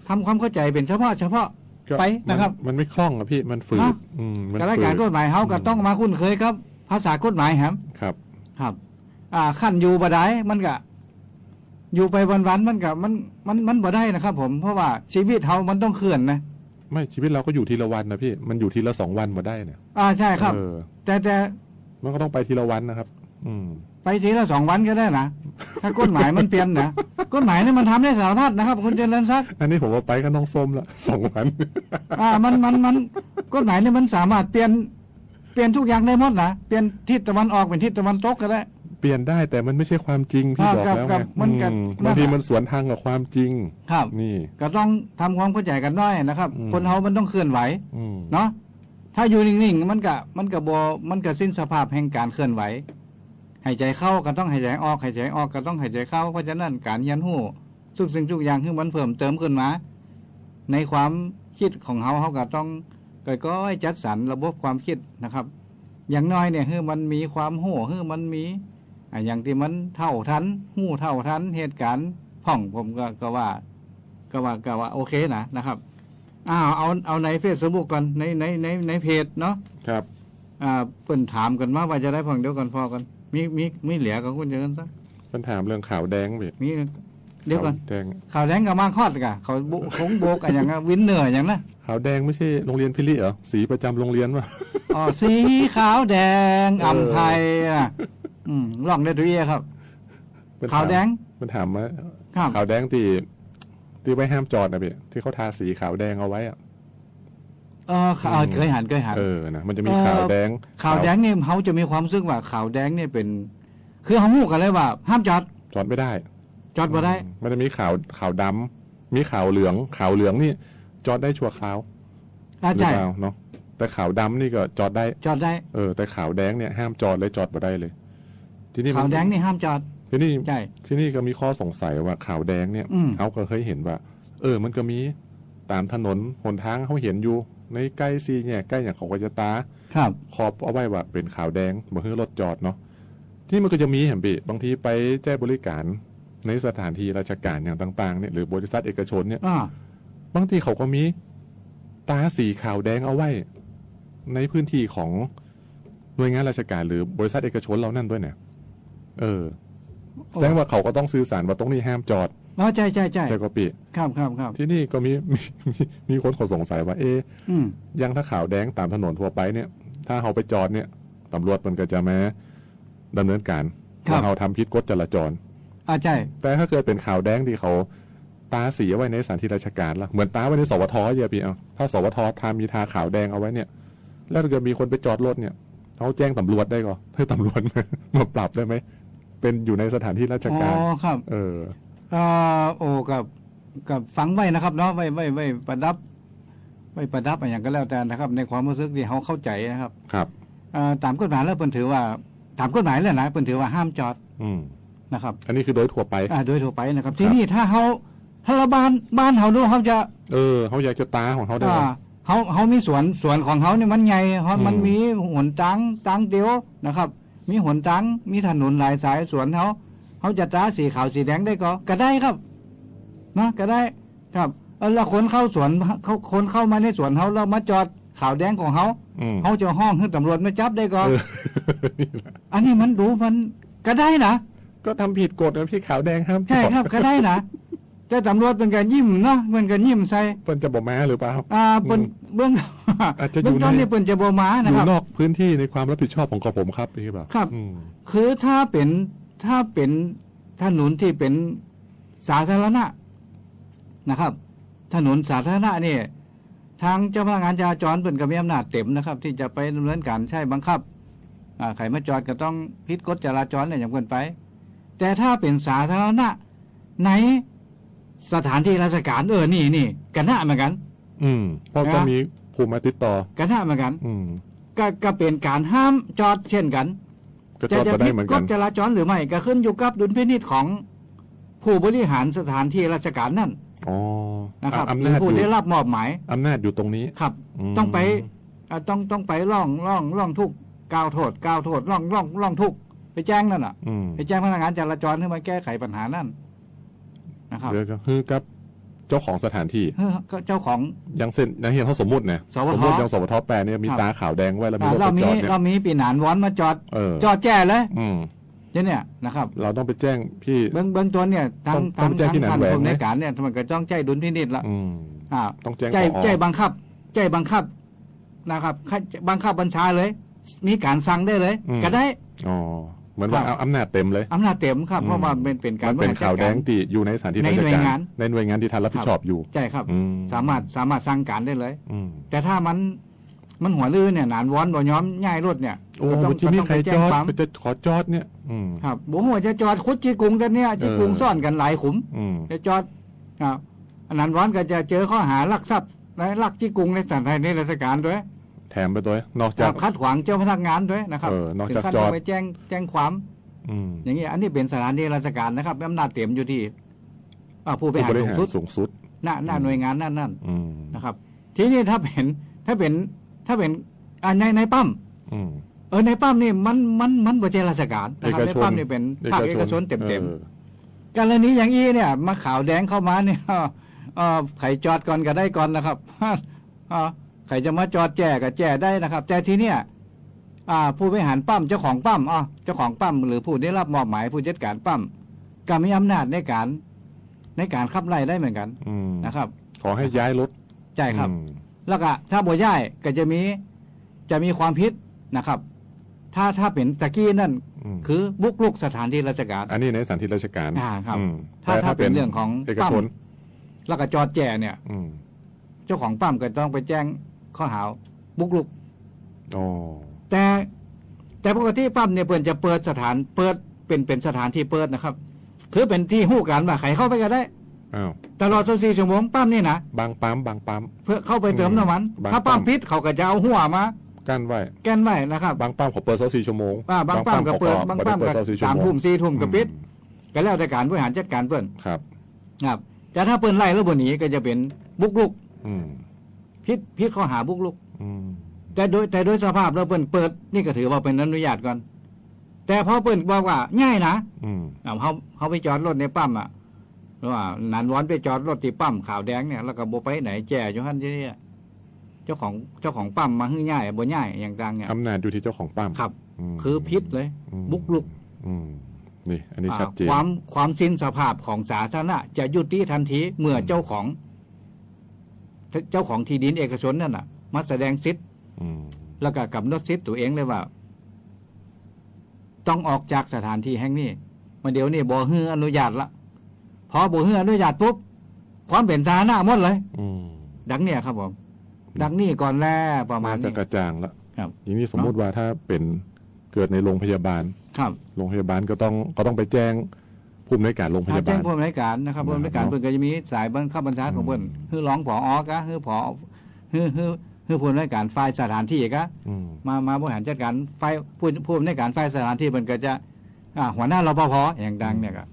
ทำความเข้าใจเป็นเฉพาะไปนะครับมันไม่คล่องอะพี่มันฝืดการรายการกฎหมายเขาก็ต้องมาคุ้นเคยครับภาษากฎหมายครับครับขั้นอยู่บ่ได้มันก็อยู่ไปวันๆมันบ่ได้นะครับผมเพราะว่าชีวิตเขามันต้องเคลื่อนนะไม่ชีวิตเราก็อยู่ทีละวันนะพี่มันอยู่ทีละ2 วันมาได้เนี่ยใช่ครับแต่มันก็ต้องไปทีละวันนะครับไปทีละ2 วันก็ได้นะถ้ากฎหมายมันเปลี่ยนนะกฎหมายนี่มันทำได้สารพัดนะครับคุณเจริญศักดิ์อันนี้ผมว่าไปก็น้องส้มละ2 วันมันกฎหมายนี่มันสามารถเปลี่ยนทุกอย่างได้หมดนะเปลี่ยนทิศตะวันออกเป็นทิศตะวันตกก็ได้เปลี่ยนได้แต่มันไม่ใช่ความจริงพี่บอกแล้วไงบางทีมันสวนทางกับความจริงครับนี่ก็ต้องทำความเข้าใจกันด้วยนะครับคนเฮามันต้องเคลื่อนไหวเนาะถ้าอยู่นิ่งๆมันก็สิ้นสภาพแห่งการเคลื่อนไหวหายใจเข้าก็ต้องหายใจออกหายใจออกก็ต้องหายใจเข้าเพราะฉะนั้นการเรียนรู้ทุกสิ่งทุกอย่างที่มันเพิ่มเติมขึ้นมาในความคิดของเฮาก็ต้องก็จัดสรรระบบความคิดนะครับอย่างน้อยเนี่ยคือมันมีความโห่คือมันมีอย่างที่มันเท่าทันหู้เท่าทันเหตุการณ์พ่องผมก็ว่าโอเคนะครับเอาในเฟซบุ๊กก่อนในเพจเนาะครับเปิ้นถามกันว่าจะได้พ่องเดียวกันพอกันมีเหลือกับคุณเจริญซักเปิ้นถามเรื่องข่าวแดงเว้ยมีเดี๋ยวก่อนข่าวแดงกับมาคอดกะเขาคงโบกอย่างวินเนอร์อย่างนะขาวแดงไม่ใช่โรงเรียนพิริเหรอสีประจำโรงเรียนวะสีขาวแดงอำไพลองได้ตัวเองครับขาวแดงมันถามว่าขาวแดงที่ไว้ห้ามจอดนะพี่ที่เขาทาสีขาวแดงเอาไว้เคยหันนะมันจะมีขาวแดงเนี่ยเขาจะมีความรู้สึกว่าขาวแดงเนี่ยเป็นคือเขาหูกันเลยว่าห้ามจอดไม่ได้จอดไม่ได้มันจะมีขาวดำมีขาวเหลืองนี่จอดได้ชั่วคราวใช่เนาะแต่ขาวดำนี่ก็จอดได้แต่ขาวแดงเนี่ยห้ามจอดเลยจอดไม่ได้เลยทีนี้ขาวแดงนี่ห้ามจอดที่นี่ก็มีข้อสงสัยว่าขาวแดงเนี่ยเขาก็เคยเห็นว่ามันก็มีตามถนนหนทางเขาเห็นอยู่ในใกล้ซีเนี่ยใกล้อย่างของกจตาขอบเอาไว้ว่าเป็นขาวแดงบ่ให้รถจอดเนาะที่มันก็จะมีเห็นปีบางทีไปแจ้บริการในสถานที่ราชการอย่างต่างๆเนี่ยหรือบริษัทเอกชนเนี่ยบางทีเขาก็มีตาสีขาวแดงเอาไว้ในพื้นที่ของหน่วยงานราชการหรือบริษัทเอกชนเรานั่นด้วยเนี่ยแสดงว่าเขาก็ต้องสื่อสารว่าตรงนี้ห้ามจอดใช่แต่ก็ปีครับที่นี่ก็มีคนเขาสงสัยว่ายังถ้าขาวแดงตามถนนทั่วไปเนี่ยถ้าเขาไปจอดเนี่ยตำรวจมันก็จะมาดำเนินการว่าเขาทำผิดกฎจราจรใช่แต่ถ้าเกิดเป็นขาวแดงที่เขาตาสีเอาไว้ในสถานที่ราชการล่ะเหมือนตาไว้ในสวทเยอะปีถ้าสวทมีทาขาวแดงเอาไว้เนี่ยแล้วถ้าเกิดมีคนไปจอดรถเนี่ยเขาแจ้งตำรวจได้ก็ให้ตำรวจมาปรับได้ไหมเป็นอยู่ในสถานที่ราชการครับกับฝังไว้นะครับเนาะไว้ประดับอย่างก็แล้วแต่นะครับในความรู้สึกที่เขาเข้าใจนะครับตามกฎหมายแล้วเพิ่นถือว่าตามกฎหมายแล้วนะเพิ่นถือว่าห้ามจอดนะครับอันนี้คือโดยทั่วไปโดยทั่วไปนะครับที่นี่ถ้าเราบ้านเขาดูเขาจะเขาอยากจะตาของเขาได้เขามีสวนของเขาเนี่ยมันใหญ่มันมีหนตังเดียวนะครับมีหนตังมีถนนหลายสายสวนเขาจะตาสีขาวสีแดงได้ก็ได้ครับนะก็ได้ครับแล้วคนเข้าสวนคนเข้ามาในสวนเขาแล้วมาจอดขาวแดงของเขาจะห้องให้ตำรวจมาจับได้ก็อันนี้มันดูมันก็ได้นะก็ทำผิดกฎนะพี่ขาวแดงครับใช่ครับก็ได้นะแต่ตำรวจเป็นการยิ้มเนาะเป็นการยิ้มใส่เปิ้นจะบ่มาหรือเปล่าเบื้องอาจจะอยู่ในเปิ้นจะบ่มานะครับอยู่นอกพื้นที่ในความรับผิดชอบของกผมครับพี่บ่าวครับคือถ้าเป็นถนนที่เป็นสาธารณะนะครับถนนสาธารณะนี่ทางเจ้าพนักงานจราจรเปิ้นก็มีอำนาจเต็มนะครับที่จะไปดำเนินการใช้บังคับใครมาจอดก็ต้องผิดกฎจราจรอย่างเกินไปแต่ถ้าเป็นสาธารณะในสถานที่ราชการนี่กันหน้าเหมือนกันเพราะก็มีผู้มาติดต่อกันหน้าเหมือนกันก็เป็นการห้ามจอดเช่นกันจะผิดกฎจราจรหรือไม่ก็ขึ้นอยู่กับดุลพินิจของผู้บริหารสถานที่ราชการนั่นนะครับหรือผู้ได้รับมอบหมายอำนาจอยู่ตรงนี้ครับต้องไปล่องทุกกล่าวโทษล่องทุกไปแจ้งนั่นไปแจ้งพนักงานจราจรให้มาแก้ไขปัญหานั่นนะครับเดี๋ยวคือกับ จ้าของสถานที่ ก็เจ้าของ ยังเส้นยังเห็นเขาสมมุติเนี่ย สวท สมมติยังสวท8เนี่ยมีตาขาวแดงไว้แล้วมีรถ เรา ไป มี จอดเนี่ย เรามีปีหนานวอนมาจอด จ แจ้เลย อืม เนี่ยนะครับ เราต้องไปแจ้งพี่ เบื้องต้นเนี่ยทาง ต้องแจ้งที่ไหน ท่าน แหวง ผู้ ไหม ในการเนี่ยมันก็ต้องใจดุลพินิจละ อืม อ่า ต้องแจ้ง ใจ ผอ ใจบังคับนะครับบังคับบัญชาเลย มีการสั่งได้เลย ก็ได้ อ๋อเหมือนว่าเอาอำนาจเต็มเลย อำนาจเต็มครับเพราะว่าเป็นการ มันเป็นข่าวแดงที่อยู่ในสถานที่ ใน ราช หน่วย การ งาน ในหน่วยงานที่ท่านรับผิดชอบอยู่ ใช่ครับ อืม สามารถสั่งการได้เลย อืม แต่ถ้ามันหัวลื่นเนี่ยหนานวอนบ่ย้อมง่ายรถเนี่ย โอ้ ก็ต้อง ที่นี่ใคร ก็ต้ จ ง อด ไปแจ้งความ ไปจะขอจอดเนี่ย อืม ครับบ่หัวจะจอดคุดจีกุงกันเนี่ยจีกุงซ่อนกันหลายขุม อืม จะจอดครับอันนั้นร้อนก็จะเจอข้อหาลักทรัพย์และลักจี้กรุงในสถานที่ราชการด้วย แถมไปด้วยนอกจาก คัดขวางเจ้าพนักงานด้วยนะครับ นอกจาก ถึงขั้น จอด ไปแจ้งความ อืม อย่างนี้อันนี้เป็นสถานที่ราชการนะครับอำนาจเต็มอยู่ที่ผู้บริหาร ผู้บริ สูง หาร สุด สูงสุด หน้าหน่วยงานนั่น อืม นะครับ ทีนี้ถ้าเป็นในปั๊ม อืม ในปั๊มนี่มันบ่ใช่ราชการนะครับ เอก ใน ชน ปั๊มนี่เป็นภาคเอกชนเต็ม ออ ๆกรณีอย่างนี้เนี่ยมาข่าวแดงเข้ามาเนี่ยไข่จอดก่อนก็ได้ก่อนนะครับ ใครจะมาจอดแจก็แจได้นะครับ แต่ทีเนี้ยผู้บริหารปั๊มเจ้าของปั๊มเจ้าของปั๊มหรือผู้ได้รับมอบหมายผู้จัดการปั๊มก็มีอำนาจในการขับไล่ได้เหมือนกัน อืม นะครับ ขอให้ย้ายรถ ใช่ครับ อืม แล้วก็ถ้าบ่ย้ายก็จะมีความผิดนะครับ ถ้าเป็นตะกี้นั่น อืม คือบุกรุกสถานที่ราชการ อันนี้ในสถานที่ราชการ ครับ อืม ถ้าเป็นเรื่องของ เอก ปั๊ม ชน แล้วก็จอดแจเนี่ย อืม เจ้าของปั๊มก็ต้องไปแจ้งข้อหาบุกรุก อ๋อ แต่ปกติปั๊มเนี่ยเปิดจะเปิดเป็นสถานที่เปิดนะครับ คือเป็นที่หู้กันว่าใครเข้าไปก็ได้ อ้าว ตลอด24ชั่วโมงปั๊มนี่นะ บางปั๊ม เพื่อเข้าไปเติมน้ำมัน บาง ถ้าปั๊ม ปั๊ม พิษเขาก็จะเอาหัวมา กั้นไว้ แก้นไว้นะครับ บางปั๊มเขาเปิด24ชั่วโมง บางปั๊มก็เปิดบางปั๊ม เปิ ก็ ด24ชั่ว 3 โม ทุ่ ง ม4ทุ่มก็ปิดก็แล้วแต่การบริหารจัดการเปิ้น ครับ ครับแต่ถ้าเปิ้นไล่แล้วบ่หนีก็จะเป็นบุกรุก อืม พิษข้อหาบุกรุก อืม แต่โดยสภาพแล้วเปิ้นเปิดนี่ก็ถือว่าเป็นอนุญาตก่อนแต่พอเปิ้นบอกว่าง่ายนะ อืม เขาไปจอดรถในปั๊มหรือว่านันวอนไปจอดรถที่ปั๊มขาวแดงเนี่ยแล้วก็บ่ไปไหนแจ่อยู่หั่นที่นี่เจ้าของปั๊มมาฮื้อง่ายบ่ง่ายอย่างต่างเนี่ย อำนาจอยู่ที่เจ้าของปั๊ม ครับ ม คือพิษเลย อืม บุกรุก อืมนี่ อันนี้ชัดเจน ความสิ้นสภาพของสาธารณะจะยุติทันทีเมื่อเจ้าของที่ดินเอกชนนั่นน่ะมาแสดงสิทธิ์ อืม แล้วก็กำหนดสิทธิ์ตัวเองเลยว่า ต้องออกจากสถานที่แห่งนี้มาเดี๋ยวนี้บ่ฮื้ออนุญาตละพอบ่ฮื้ออนุญาตปุ๊บความเป็นสาธารณะหมดเลย อืม ดังเนี่ยครับผมดังนี่ก่อนแล้วประมาณ น่าจะ นี้ กระจ่างละ ครับ อย่างนี้สมมุติว่าถ้าเป็นเกิดในโรงพยาบาล ครับ โรงพยาบาลก็ต้องไปแจ้งผู้อำนวยการโรงพยา แจ้ บาง ล ผู้อำนวยการนะครับผู้อำนวยการ เนาะ เพิ่นก็จะมีสายบังคับบัญชาของเพิ่นคือรองผอกะคือผอคือผู้อำนวยการฝ่ายสถานที่กะ อืม มาบริหารจัดการฝ่ายผู้อำนวยการฝ่ายสถานที่เพิ่นก็จะหัวหน้ารปภอย่างดังเนี่ยก็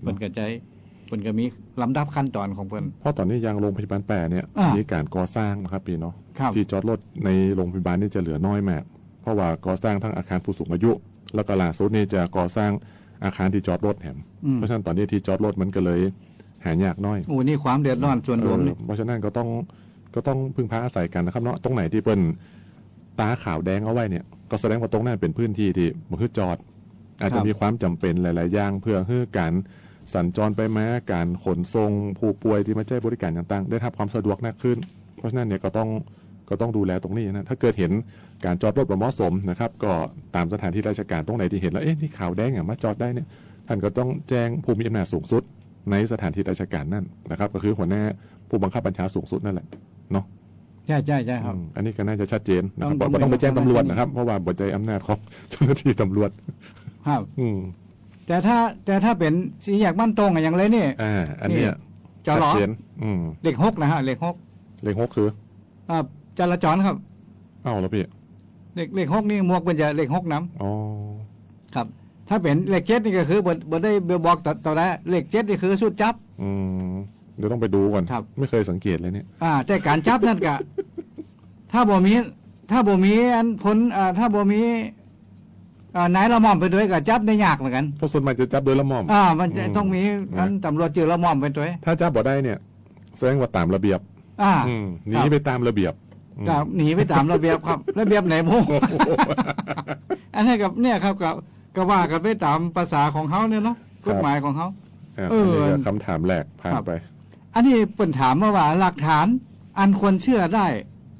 เพิ่นก็มีลำดับขั้นตอนของเพิ่น เพราะตอนนี้ยางโรงพยาบาลแปรเนี่ย มีการก่อสร้างนะครับพี่เนาะ ครับ ที่จอดรถในโรงพยาบาลนี่จะเหลือน้อยมาก เพราะว่าก่อสร้างทั้งอาคารผู้สูงอายุ แล้วก็ล่าสุดนี่จะก่อสร้างอาคารที่จอดรถแถม อืม เพราะฉะนั้นตอนนี้ที่จอดรถมันก็เลยหายากน้อย โอ้นี่ความเดือดร้อนส่วนรวมนี่ เพราะฉะนั้นก็ต้องพึ่งพาอาศัยกันนะครับเนาะตรงไหนที่เป็นตาขาวแดงเอาไว้เนี่ยก็แสดงว่าตรงนั้นเป็นพื้นที่ที่มันคือจอด อาจจะมีความจำเป็นหลาย ๆ อย่างเพื่อให้การสัญจรไปมาการขนส่งผู้ป่วยที่มาใช้บริการต่างๆได้รับความสะดวกมากขึ้น เพราะฉะนั้นเนี่ยก็ต้องดูแลตรงนี้นะถ้าเกิดเห็นการจอดรถแบบเหมาะสมนะครับก็ตามสถานที่ราชการตรงไหนที่เห็นแล้วเอ๊ะนี่ขาวแดงมาจอดได้เนี่ยท่านก็ต้องแจ้งผู้มีอำนาจสูงสุดในสถานที่ราชการนั่นนะครับก็คือหัวหน้าผู้บังคับบัญชาสูงสุดนั่นแหละเนาะ ใช่ครับ อันนี้ก็น่าจะชัดเจนนะครับ ต้อง บ่ต้องไปแจ้งตำรวจ ต้อง นะครับเพราะว่าบทใจอำนาจของเจ้าหน้าที่ตำรวจ ครับ อืม แต่ถ้าเป็นสีแยกบ้านตรงอย่างไรนี่ อันเนี้ย จอ ชั หร ด อ เจนเลข6นะฮะเลข6 เลข6คือ จราจรครับ เอ้าแล้วพี่ เลข6นี่หมวกเป็นจะเลข6น้ อ๋อ ำครับ ถ้าเป็นเลข7นี่ก็คือบ่ได้บอกต่อได้เลข7นี่คือสุดจับ อืมเดี๋ยวต้องไปดูก่อน ครับ ไม่เคยสังเกตเลยเนี่ย แต่การจับนั่นก็ ถ้าบ่มีอันผลถ้าบ่มีนายละม่อมไปด้วยก็จับได้ยากเหมือนกัน เพราะส่วนมากจะจับโดยละม่อม มันจะต้องมีอันตำรวจจือละม่อมไปด้วย ถ้าจับบ่ได้เนี่ย แสดงว่าตามระเบียบ หนีไปตามระเบียบ ก็หนีไปตามระเบียบครับ ระเบียบไหนพวก อันนี้กับเนี่ยครับก็ว่ากันไปตามภาษาของเขาเนี่ยเนาะกฎหมายของเขาอันนี้ก็คำถามแรกผ่านไป อันนี้เปิ่นถามว่าหลักฐานอันควรเชื่อได้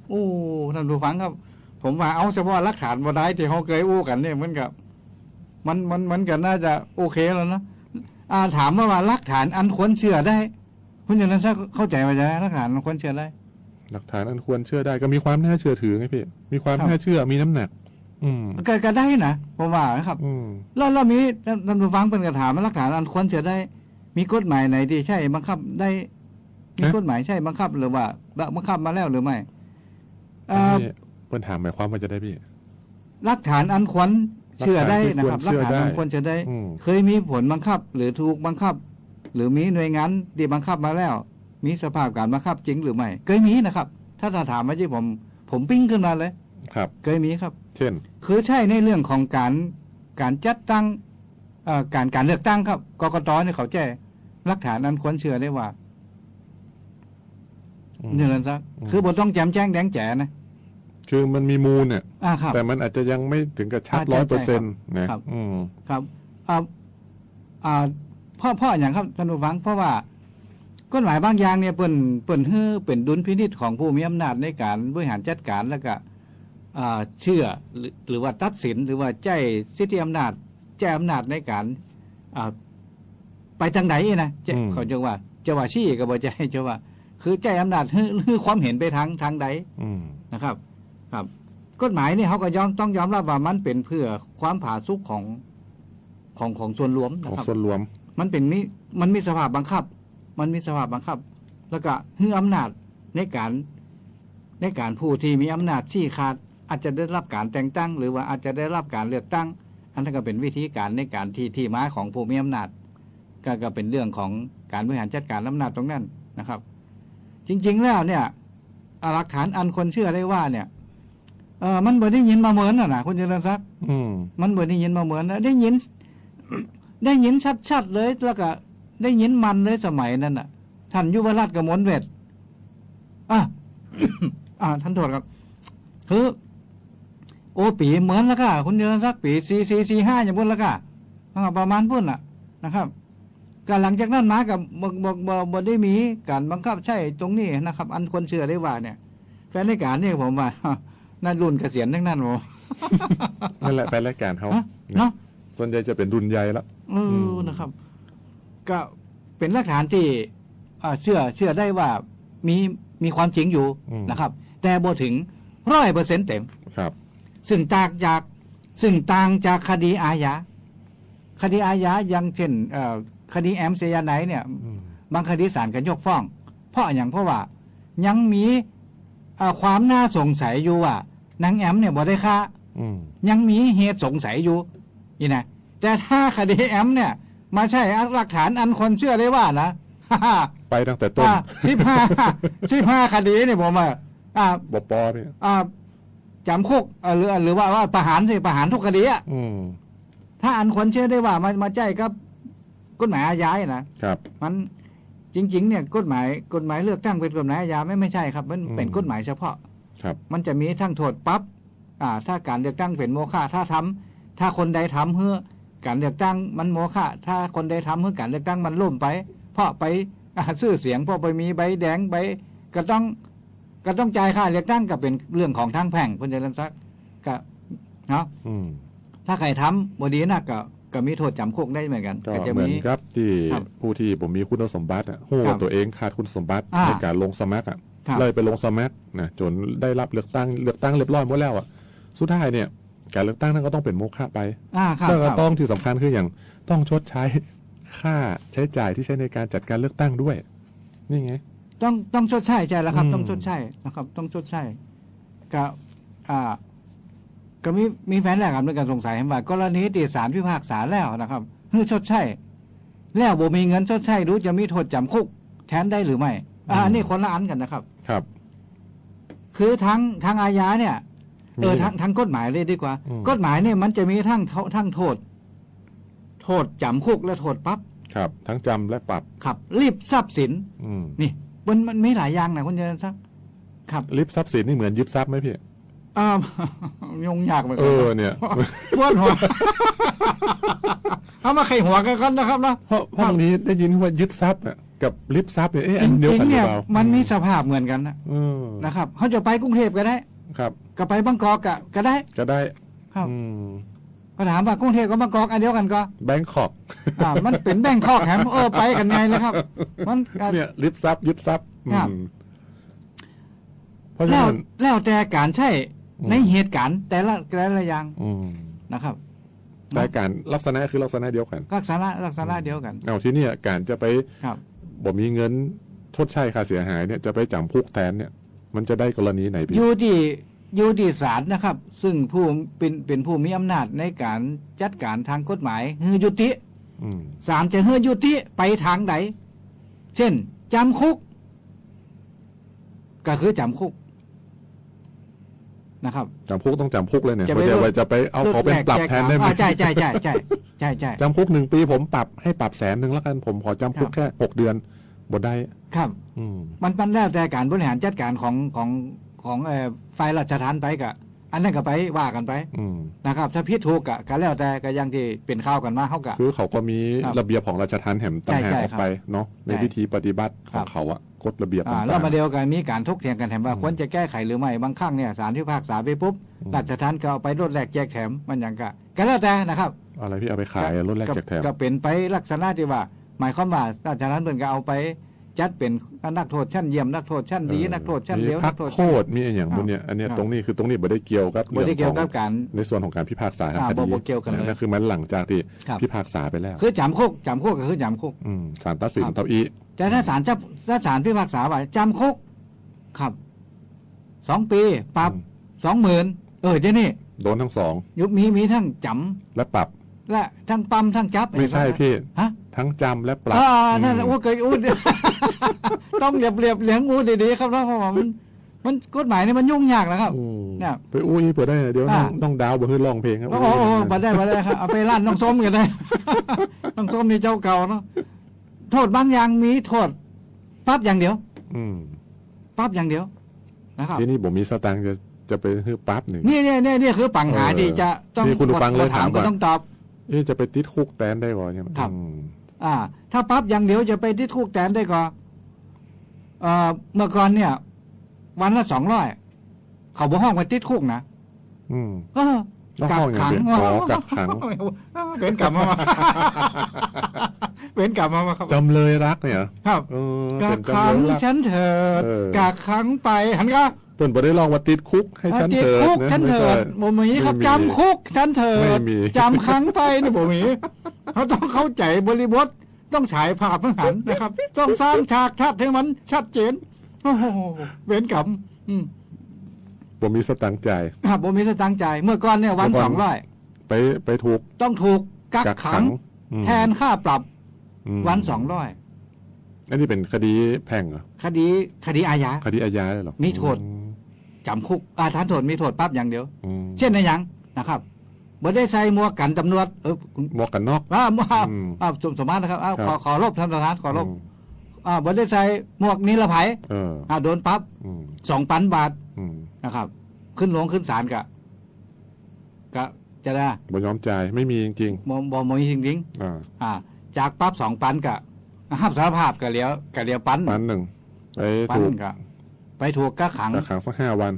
โอ้ท่านผู้ฟังครับ ผมว่าเอาเฉพาะหลักฐานบ่ได้ที่เขาเคยอู้กันเนี่ยมันกับมันก็น่าจะโอเคแล้วนะถามว่าหลักฐานอันควรเชื่อได้คุณอย่างนั้นซะเข้าใจว่าจะหลักฐานอันควรเชื่อได้หลักฐานอันควรเชื่อได้ก็มีความน่าเชื่อถือไงพี่มีความน่าเชื่อมีน้ำหนักก็ได้นะผมว่าครับแล้วมีท่านผู้ฟังเป็นกระถามว่าหลักฐานอันควรเชื่อได้ มีกฎหมายไหนที่ใช่บังคับได้มีกฎหมายใช่บังคับหรือว่าบังคับมาแล้วหรือไม่เพิ่นถามหมายความว่าจะได้พี่หลักฐานอันควรเชื่อได้นะครับหลักฐานอันควรเชื่อได้เคยมีผลบังคับหรือถูกบังคับ หรือมีหน่วยงานที่บังคับมาแล้ว มีสภาพการบังคับจริงหรือไม่เคยมีนะครับถ้าถามมาที่ผมปิ้งขึ้นมาเลยครับเคยมีครับเช่นคือใช่ในเรื่องของการจัดตั้งการเลือกตั้งครับกกตเนี่ยเขาแจ้หลักฐานอันควรเชื่อได้ว่าเนี่ยนั่นซะคือบ่ต้องแจมแจ้งแดงแจ๋นะคือมันมีมูลเนี่ยแต่มันอาจจะยังไม่ถึงกับชัด 100% นะครับครับพ่ออย่างครับท่านผู้ฟังเพราะว่ากฎหมายบางอย่างเนี่ยเปิ่นฮื้อเป็นดุลพินิจของผู้มีอำนาจในการบริหารจัดการแล้วก็เชื่อหรือว่าตัดสินหรือว่าแจ้สิทธิอำนาจในการไปทางไหนนะเขาจะว่าชี้ก็บ่ใจจะว่าคือแจ้อำนาจฮื้อความเห็นไปทางใดนะครับครับกฎหมายนี่เขาก็ต้องยอมรับว่ามันเป็นเพื่อความผาสุกของส่วนรวมนะครับส่วนรวมมันมีสภาพบังคับแล้วก็ฮื้ออำนาจในการผู้ที่มีอำนาจชี้ขาดอาจจะได้รับการแต่งตั้งหรือว่าอาจจะได้รับการเลือกตั้งอันนั้นก็เป็นวิธีการในการที่มาของผู้มีอำนาจก็เป็นเรื่องของการบริหารจัดการอำนาจตรงนั้นนะครับจริงๆแล้วเนี่ยหลักฐานอันคนเชื่อได้ว่าเนี่ยมันบ่ได้ยินมาเหมือนนะคุณเจริญศักดิ์มันบ่ได้ยินมาเหมือนนะได้ยินชัดๆเลยแล้วก็ได้ยินมันเลยสมัยนั้นน่ะท่านยุวราชกมลเวทท่านโทษครับคือโอปีเหมือนแล้วค่ะคุณเจริญศักดิ์ปี4445อย่างพุ่นแล้วค่ะประมาณพุ่นน่ะนะครับก็หลังจากนั้นมากับบ่ได้มีการบังคับใช้ตรงนี้นะครับอันคนเชื่อได้ว่าเนี่ยแฟนรายการนี่ผมว่าน่ารุ่นเกษียณทั้งนั้นโหนั่นแหละแฟนรายการเขาเนาะส่วนใหญ่จะเป็นรุ่นใหญ่แล้วนะครับก็เป็นหลักฐานที่เชื่อได้ว่ามีความจริงอยู่นะครับแต่บ่ถึง 100% เต็มครับซึ่งต่างจากคดีอาญาอย่างเช่นคดีแอมเซียไนเนี่ยบางคดีศาลก็ยกฟ้องเพราะว่ายังมีความน่าสงสัยอยู่ว่านางแอมเนี่ยบ่ได้ฆ่ายังมีเหตุสงสัยอยู่นี่นะแต่ถ้าคดีแอมเนี่ยมาใช่หลักฐานอันคนเชื่อได้ว่านะไปตั้งแต่ต้น15คดีเนี่ยผมบ่ปอเนี่ยจำคุกหรือว่าประหารทุกคดีอ่ะถ้าอันคนเชื่อได้ว่ามาใจกับกฎหมายอาญานะครับมันจริงๆเนี่ยกฎหมายเลือกตั้งเป็นกฎหมายอาญาไม่ใช่ครับมันเป็นกฎหมายเฉพาะครับมันจะมีทั้งโทษปรับถ้าการเลือกตั้งเป็นโมฆะถ้าคนใดทำเพื่อการเลือกตั้งมันโมฆะถ้าคนใดทำเพื่อการเลือกตั้งมันล่มไปเพราะไปซื้อเสียงเพราะไปมีใบแดงใบก็ต้องจ่ายค่าเลือกตั้งก็เป็นเรื่องของทางแพ่งคุณเจริญศักดิ์ก็เนาะถ้าใครทำบดีนักก็มีโทษจำคุกได้เหมือนกันก็จะเหมือนครับที่ผู้ที่ผมมีคุณสมบัติหัวตัวเองขาดคุณสมบัติในการลงสมัครเลยไปลงสมัครนะจนได้รับเลือกตั้งเรียบร้อยหมดแล้วสุดท้ายเนี่ยการเลือกตั้งนั้นก็ต้องเป็นโมฆะไปแล้วก็ต้องที่สำคัญคืออย่างต้องชดใช้ค่าใช้จ่ายที่ใช้ในการจัดการเลือกตั้งด้วยนี่ไงต้องชดใช้ใช่แล้วครับต้องชดใช้นะครับต้องชดใช้ก็มีแฟนแรกครับในการสงสัยว่ากรณีที่ศาลพิพากษาแล้วนะครับคือชดใช้แล้วบ่มีเงินชดใช้รู้จะมีโทษจำคุกแทนได้หรือไม่อันนี้คนละอันกันนะครับครับคือทางอาญาเนี่ยทางกฎหมายเลยดีกว่ากฎหมายเนี่ยมันจะมีทั้งโทษจำคุกและโทษปรับครับทั้งจำและปรับครับรีบทรัพย์สินนี่ มันมีหลายอย่างนะคุณเจริญทรัพย์ครับ ลิฟทรัพย์สินนี่เหมือนยึดทรัพย์ไหมพี่ อ่า ยุ่งยากเหมือนกั เนี่ย ปวดหัว เอามาไขหัวกันก่อนนะครับเนาะ เพราะบางทีได้ยินว่ายึดทรัพย์อะกับลิฟทรัพย์เนี่ยอัน จ เดียว ริง กัน ๆ หรื เนี่ อย เปล่า มันมีสภาพเหมือนกันนะ เออ นะครับเขาจะไปกรุงเทพก็ได้ ครับ ก็ไปบางกอกก็ได้ ก็ได้ ครับ อืม ก็ถามว่ากรุงเทพกับบางกอกอันเดียวกันก็ แบงคอก มันเป็นแบงคอกแฮมไปกันไงเลยครับ มันก็ เนี่ยลิฟทรัพย์ยึดทรัพย์ ครับ เพราะฉะ แล้ว นั้น แล้วแต่การใช้ อืม ในเหตุการณ์แต่ละอย่าง อืม นะครับ แต่การลักษณะคือลักษณะเดียวกัน ลักษณะเดียวกัน เอาที่เนี่ยการจะไป ครับ บ่มีเงินชดใช้ค่าเสียหายเนี่ยจะไปจำคุกแทนเนี่ย มันจะได้กรณีไหนพี่ อยู่ที่ศาลนะครับ ซึ่งผู้เป็นผู้มีอำนาจในการจัดการทางกฎหมายฮือยุติ อืม ศาลจะฮือยุติไปทางใดเช่นจำคุก ก็คือจำคุกนะครับ จำคุกต้องจำคุกเลยเนี่ย จะไป ไม่ใช่ว่าจะไปเอาเขาเป็นปรับแทนได้ไหม ใช่จำคุก1 ปีผมปรับให้ปรับ100,000แล้วกันผมขอจำคุกแค่6 เดือนบ่ได้ ครับ อืม มันแล้วแต่การบริหารจัดการของฝ่ายราชทัณฑ์ไปกะอันนั้นก็ไปว่ากันไป อืม นะครับ ถ้าผิดถูกก็แล้วแต่ก็อยังที่เป็นข่าวกันมาเขากะ คือเขาก็มี ครับ ระเบียบของราชทัณฑ์แห่งต่างหาก ใช่ ออกไปเนาะใน ใช่ วิธีปฏิบัติข ครั อง บ เขาอะกฎระเบียบต่างๆ แล้วมาเดียวกันมีการทกเถียงกันแถมว่า อืม ควรจะแก้ไขหรือไม่บางครั้งเนี่ยศาลพิพากษาไปปุ๊บ อืม ราชทัณฑ์ก็เอาไปลดแลกแจกแถมมันอย่างก็แล้วแต่นะครับ อะไรพี่เอาไปขายลดแลกแจกแถม ก็เป็นไปลักษณะที่ว่า หมายความว่าราชทัณฑ์เพิ่นก็เอาไปจัดเป็นนักโทษชั้นเยี่ยมนักโทษชั้นดีนักโทษชั้นเลว มี นั พั ก ก โทษ โทษมีอย่างบนเนี่ยอันเนี้ย ครับ ตรงนี้คือตรงนี้บ่ได้เกี่ยวกับ บ่ได้เกี่ยวกับ รื่องของ การ ในส่วนของการพิพากษาทางคดี บ่เกี่ยวกันเลย นั่นคือมันหลังจากที่ ครับ พิพากษาไปแล้ว คือจำคุกก็คือจำคุก ศาลตัดสิน ครับ เท่าอี แต่ถ้าศาลพิพากษาว่าจำคุกครับ2 ปีปรับ 20,000เดี๋ยวนี้ โดนทั้งสอง ยุคมีทั้งจ และปรับ ำและทั้งปั๊มทั้งจับ ไม่ใช่พี่ ฮะ ทั้งจำและปรับ นั่นแหละโอ้เกิดอู้ ต้องเรียบเลี้ยงอู้ดีๆครับเพราะว่ามันกฎหมายนี่มันยุ่งยากนะครับ อืม เนี่ย ไปอุ้ยเปิดได้เดี๋ยวน้องดาวบ่คือร้องเพลงครับ โอ้บัได้ครับเอาไปร้านน้องส้มกันได้ น้องส้มนี่เจ้าเก่าเนาะโทษบางอย่างมีโทษปรับอย่างเดียว อืม ปรับอย่างเดียวนะครับ ที่นี่ผมมีสตางค์จะไปคือปั๊บหนึ่ง นี่คือปัญหาที่จะต้อง นี่คุณผู้ฟังเลยถาม ก็ ว่า ต้องตอบ จะไปติดคุกแตนได้ก่อนเนี่ย ครับ ถ้าปรับอย่างเดียวจะไปที่คุกแทนได้ก็เมื่อก่อนเนี่ย วันละ200เขาบอกห้องไปติดคุกนะ อืม เออ แล้ว กั ห้ ก องอย่าง ขัง เดียวอ๋อกักขัง เป็นกลับมา เป็นกลับมาครับ จำเลยรักเนี่ย ครับ เป็ กัก น ขั จำ ง เลยรัก ฉันเถิด เออ กักขังไปหันก็ เปิ่นบ่ได้ลองว่าติดคุกให้ฉัน ติด เถิด คุก นะ ฉัน ไม่ เถิ ใช่ ดบ่มีครับ ไม่มี จำคุกฉันเถิ ไม่ ด มี จำขังไปนี่บ่มีเขาต้องเข้าใจบริบทต้องฉายภาพให้หันนะครับ ต้องสร้างฉากชัดให้มันชัดเจนโอ้โหเว้นกรรม ผมมีสตังค์จ่าย ครับผมมีสตังค์จ่ายเมื่อก่อนเนี่ยวัน เมื่อก่อน 200ไปถูก ต้องถูกกักขัง อืม แทนค่าปรับ อืม วัน อันนี้เป็นคดีแพ่งเหรอ 200คดีอาญา คดีอาญาเลยเหรอ มีโทษ จำคุกฐานโทษมีโทษปรับอย่างเดียว อืม เช่นในหยังนะครับบ่ได้ใส่หมวกกันตำรวจคุณ หมวกกันน็อก อืม สมมตินะครับ ครับ ขอรบท่านประธานขอรบ อืม บ่ได้ใส่หมวกนิรภัย โดนปรับ อืม 2,000 บาท อืม นะครับ ขึ้นศาลก็จะได้ บ่ยอมจ่ายไม่มีจริง บ่มีจริง ๆ จากปรับ2,000ก็ห้ามสารภาพก็เหลียวปัน ปันหนึ่งไป ปัน ถูก ก็ไปถูกกักขัง กักขังสัก5 วัน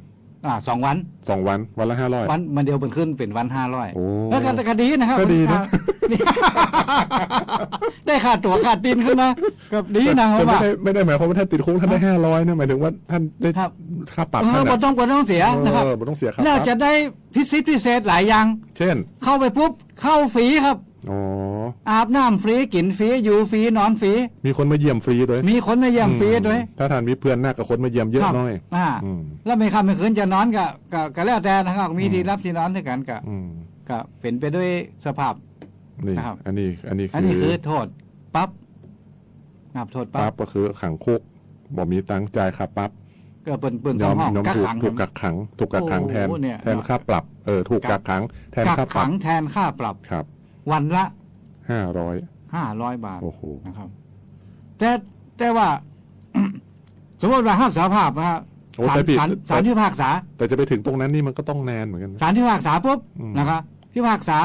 2 วัน 2 วันวันละ500 วันมันเดียวเป็นขึ้นเป็นวัน500 โอ้ แล้วก็ดีนะครับ ก็ดีนะ นี่ ได้ค่าตั๋วค่าตินขึ้นมาก็ดีนะเพ แต่ ราะว่า ไม่ได้หมายความว่าท่านติดคุกท่านได้500นะหมายถึงว่าท่านได้ ครับ ค่าปรับ บ่ ท่าน ต้องเสียนะครับ บ่ต้องเสียค่าป แล้ว รับ จะได้พิเศษหลายอย่าง เช่น เข้าไปปุ๊บเข้าฟรีครับ อ๋อ อาบน้ำฟรีกินฟรีอยู่ฟรีนอนฟรี มีคนมาเยี่ยมฟรีด้วย มีคนมาเยี่ยมฟรีด้วย ถ้าท่านมีเพื่อนหน้ากับคนมาเยี่ยมเยอะ ครับ น้อย อืม แล้วไม่ค่ำไม่คืนจะนอนก็แล้วแต่นะครับมีที่รับที่นอนด้วยกันก็ อืม ก็เป็นไปด้วยสภาพ นี่ นะครับ อันนี้ อันนี้คือโทษปั๊บโทษ ปั๊ ปั๊ บบ ก็คือขังคุกบ่มีตังค์จ่ายค่าปรับ ก็เปิ่น ยอม ห้อง ยอม กัก ถูก ขัง ถูกกักขังถูกกักขังแทน โอ้เนี่ย แทนค่าปรับถูกกักขังแทน กั ค่าก ปรั ขั บ งแทนค่าปรับ ครับ วันละ 500 500 บาท โอ้โห นะครับแต่ว่า สมมติว่าห้ามสารภาพนะฮะ โอ้แต่ผิด ศาลที่พิพากษา แต่จะไปถึงตรงนั้นนี่มันก็ต้องนานเหมือนกันนะ ศาลที่พิพากษาปุ๊บ อืม นะครับพิพากษา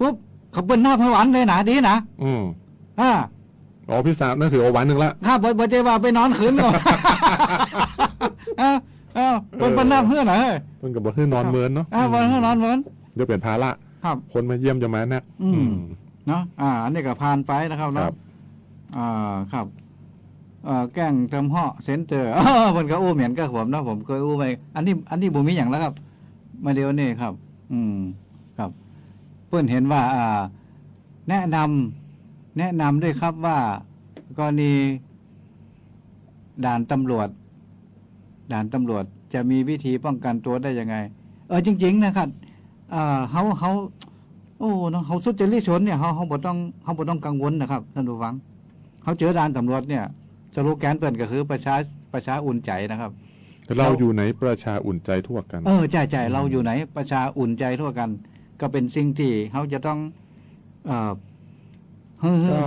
ปุ๊บเขาเปิ้นหน้าพระหวันเลยนะดีนะ อืม อ่า อ๋อพี่สาวนั่นคือเอาวันหนึ่งละ ข้าบ่ใจว่าไปนอนขืนก่อน เป็นหน้าเพื่อนเหรอเฮ้ย มันก็บอกคือนอนเมินเนาะ วันให้นอนเหมือน เดี๋ยวเปลี่ยนภาระ ครับ คนมาเยี่ยมจะมานัก เนาะอันนี้ก็ผ่านไปนะครับ ค เนาะ รับ ครับแกล้งเติมห่อเซ็นเตอร์มันก็อู้เหมือนกับผมนะผมเคยอู้ไปอันนี้บ่มีอย่างแล้วครับ มาเดียวนี่ครับ ครับ เพื่อนเห็นว่าแนะนำด้วยครับว่ากรณีด่านตำรวจจะมีวิธีป้องกันตัวได้ยังไงจริงๆนะครับเขาโอ้เนาะเขาสุจริตชนเนี่ยเขาบ่ต้องกังวลนะครับท่านผู้ฟังเขาเจอด่านตำรวจเนี่ยสโลแกนเปิ่นก็คือประชาอุ่นใจนะครับ เราอยู่ไหนประชาอุ่นใจทั่วกัน ใช่เราอยู่ไหนประชาอุ่นใจทั่วกัน ก็เป็นสิ่งที่เขาจะต้อง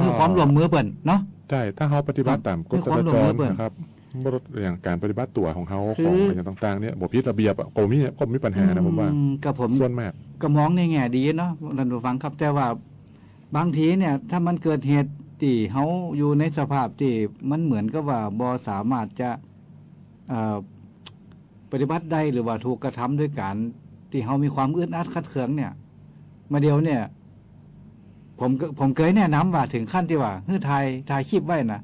คือความร่วมมือเปิ่นเนาะ ใช่ถ้าเขาปฏิบัติตามกฎจราจรนะครับอย่างการปฏิบัติตัวของเขาของอย่างต่างๆเนี่ยบทพิระเบียบก็มีปัญหานะผมว่า กับผม ส่วนมาก ก็มองในแง่ดีเนาะท่านผู้ฟังครับแต่ว่าบางทีเนี่ยถ้ามันเกิดเหตุที่เขาอยู่ในสภาพที่มันเหมือนกับว่าบ่สามารถจะปฏิบัติได้หรือว่าถูกกระทำด้วยการที่เขามีความอึดอัดขัดเคืองเนี่ยมาเดียวเนี่ยผมเคยแนะนำว่าถึงขั้นที่ว่าถ่ายคลิปไว้นะ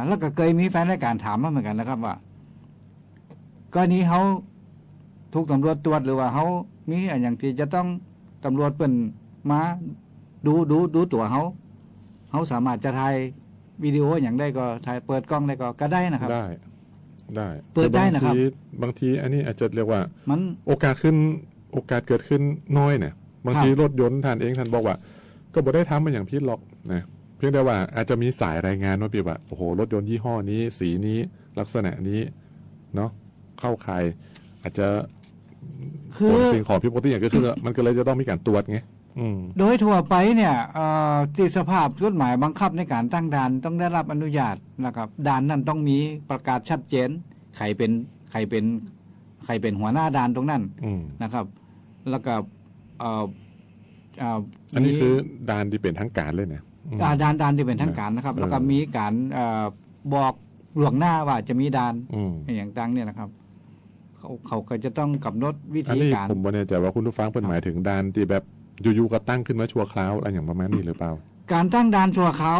แล้วก็เคยมีแฟนรายการถามมาเหมือนกันนะครับว่ากรณีเขาถูกตำรวจตรวจหรือว่าเขามีอย่างที่จะต้องตำรวจเป็นมาดูตัวเขาสามารถจะถ่ายวิดีโออย่างได้ก็ถ่ายเปิดกล้องได้ก็ได้นะครับ ได้ เปิดได้นะครับ บางทีอันนี้อาจจะเรียกว่า มัน โอกาสเกิดขึ้นน้อยเนี่ยบางทีรถยนต์ท่านบอกว่า ก็บ่ได้ทำมาอย่างพิษหรอกนะเพียงแต่ว่าอาจจะมีสายรายงานว่าพี่ว่าโอ้โหรถยนต์ยี่ห้อนี้สีนี้ลักษณะนี้เนาะเข้าข่ายอาจจะผลสิ่งของผิดปกติอย่างก็คือมันก็เลยจะต้องมีการตรวจไงโดยทั่วไปเนี่ยที่สภาพกฎหมายบังคับในการตั้งด่านต้องได้รับอนุญาตนะครับด่านนั้นต้องมีประกาศชัดเจนใครเป็นหัวหน้าด่านตรงนั้นนะครับ แล้วก็อันนี้คือด่านที่เป็นทางการเลยเนี่ยด่านที่เป็นทางการนะครับ แล้วก็มีการบอกหลวงหน้าว่าจะมีด่านอย่างต่างเนี่ยนะครับเขาก็จะต้องกำหนดวิธีการผมไม่แน่ใจว่าคุณผู้ฟังเป็นหมายถึงด่านที่แบบอยู่ๆก็ตั้งขึ้นมาชั่วคราวอะไรอย่างประมาณนี้หรือเปล่าการตั้งด่านชั่วคราว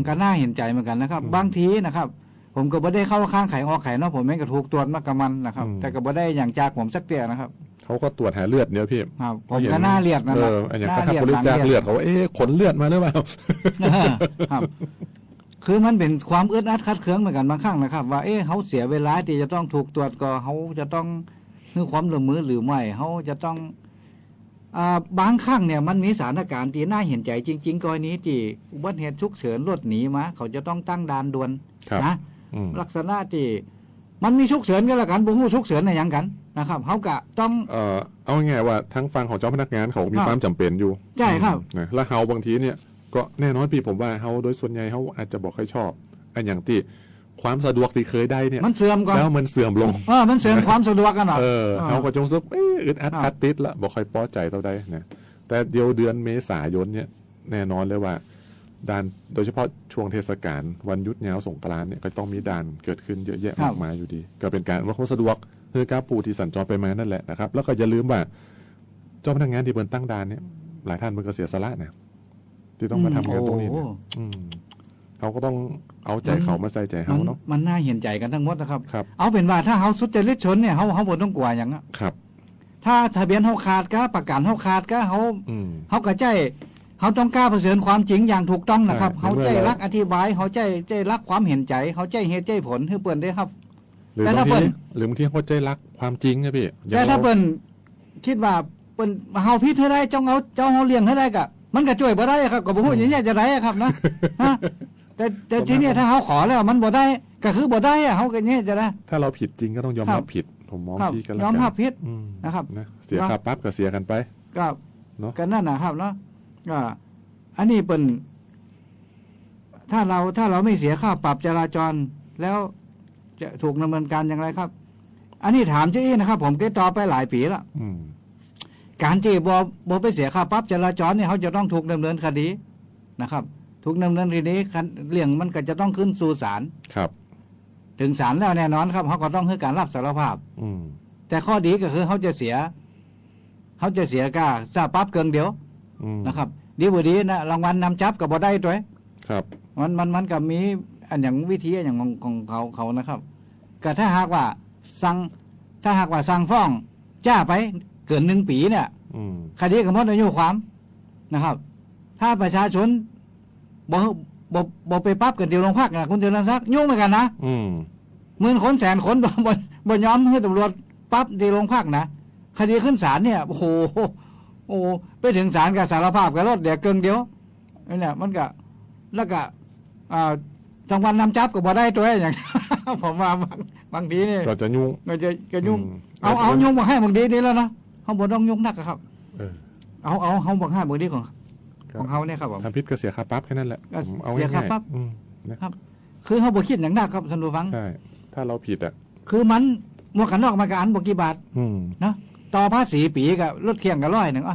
ก็น่าเห็นใจเหมือนกันนะครับบางทีนะครับผมก็ไม่ได้เข้าข้างไข่ออกไข่เนาะผมแม่งก็ถูกตรวจมากกับมันนะครับแต่ก็ไม่ได้อย่างจากผมสักเตี้ยนะครับเขาก็ตรวจหาเลือดเนี่ยพี่ครับผมก็น่าเลียดนะครับอย่างถ้าบริจาคเลือดเขาขนเลือดมาหรือเปล่าครับคือมันเป็นความอึดอัดคัดเคืองเหมือนกันบางครั้งนะครับว่าเขาเสียเวลาที่จะต้องถูกตรวจก็เขาจะต้องให้ความร่วมมือหรือไม่เขาจะต้องบางครั้งเนี่ยมันมีสถานการณ์ที่น่าเห็นใจจริงๆกรณีที่อุบัติเหตุฉุกเฉินรถหนีมาเขาจะต้องตั้งด่านด่วนนะลักษณะที่มันมีฉุกเฉินกันละกันบุ้งฉุกเฉินในอย่างกันนะครับเขากะต้องเอาง่ายว่าทั้งฟังของเจ้าพนักงานเขามีความจำเป็นอยู่ใช่ครับนะแล้วเฮาบางทีเนี่ยก็แน่นอนพี่ผมว่าเฮาโดยส่วนใหญ่เฮาอาจจะบอกให้ชอบอันอย่างที่ความสะดวกที่เคยได้เนี่ยมันเสื่อมก่อนแล้วมันเสื่อมลงมันเสื่อมความสะดวกกันหรอเฮาก็จงซึกอึดอัดคัดติดละบอกใครพอใจเท่าใดนะแต่เดี๋ยวเดือนเมษายนเนี่ยแน่นอนเลยว่าด่านโดยเฉพาะช่วงเทศกาลวันหยุดยาวสงกรานต์เนี่ยก็ต้องมีด่านเกิดขึ้นเยอะแยะมากมายอยู่ดีก็เป็นการว่าความสะดวกเพื่อการผู้ที่สัญจรไปมานั่นแหละนะครับแล้วก็อย่าลืมว่าเจ้าพนักงานที่เปิดตั้งด่านเนี่ยหลายท่านมันก็เสียสละนะที่ต้องมาทำงานตรงนี้เนี่ยเขาก็ต้องเอาใจเขามาใส่ใจเขาเนาะมันน่าเห็นใจกันทั้งหมดนะครับ ครับเอาเป็นว่าถ้าเขาสุจริตชนเนี่ยเขาบ่ต้องกลัวอย่างนั้นครับถ้าทะเบียนเขาขาดก็ประกันเขาขาดก็เขากระใจเขาต้องกล้าเผชิญความจริงอย่างถูกต้องนะครับเขาใจรักอธิบายเขาใจรักความเห็นใจเขาใจเหตุใจผลให้เปิ่นได้ครับแต่ถ้าบางทีเขาใจรักความจริงนะพี่แต่ถ้าเปิ่นคิดว่าเปิ่นเฮาพิษให้ได้เจ้าเขาเลี้ยงให้ได้ก็มันก็ช่วยบ่ได้ครับก็บ่ฮู้อย่างนี้จะได้ครับนะแต่ทีนี้ถ้าเขาขอแล้วมันบ่ได้ก็คือบ่ได้เขาก็เนี่ยจะได้ถ้าเราผิดจริงก็ต้องยอมรับผิดผมมองที่กันแล้วยอมรับผิดนะครับเสียค่าปรับก็เสียกันไปก็กันนั่นนะครับเนาะก็อันนี้เป็นถ้าเราไม่เสียค่าปรับจราจรแล้ว จะถูกดำเนินการอย่างไรครับ อันนี้ถามเจ้าอี้นะครับ ผมก็ตอบไปหลายปีแล้วการที่บไปเสียค่าปรับจราจรเนี่ยเขาจะต้องถูกดำเนินคดีนะครับ ถูกดำเนินคดีเรื่องมันก็จะต้องขึ้นสู่ศาลครับ ถึงศาลแล้วแน่นอนครับเขาก็ต้องให้การรับสารภาพแต่ข้อดีก็คือเขาจะเสียค่าซาปรับเกินเดียวนะครับดีบดีนะรางวัลนำจับกับบ่ได้ตัวครับมันก็มีอันอย่างวิธีอย่างของเขานะครับก็ถ้าหากว่าสั่งฟ้องจ้าไปเกิน1 ปีเนี่ยคดีก็หมดอายุความนะครับ ถ้าประชาชนบ่ไปปรับกันที่โรงพักนะคุณเจริญศักดิ์ยุ่งเหมือนกันนะหมื่นคนแสนคนบ่ยอมให้ตำรวจปรับที่โรงพักนะคดีขึ้นศาลเนี่ยโอ้โหไปถึงศาลกับสารภาพกับรถเดี๋ยวเกินเดียวเนี่ยมันก็แล้วก็รางวัลนำจับก็บ่ได้ตัวอย่าง ผมว่าบางทีนี่ก็จะยุ่งเอายุ่งมาให้บางทีนี่แล้วนะเขาบ่ต้องยุ่งนักครับเอาเขาบอกให้บางทีของเขาเนี่ยครับผมทำผิดก็เสียค่าปรับแค่นั้นแหละเสียค่าปรับนะครับคือเขาบอกคิดอย่างนักครับท่านผู้ฟังใช่ถ้าเราผิดอ่ะคือมันหมวกกันน็อกมากันบอกกี่บาทนะต่อภาษีปีกับรถเคียงกับ100นึง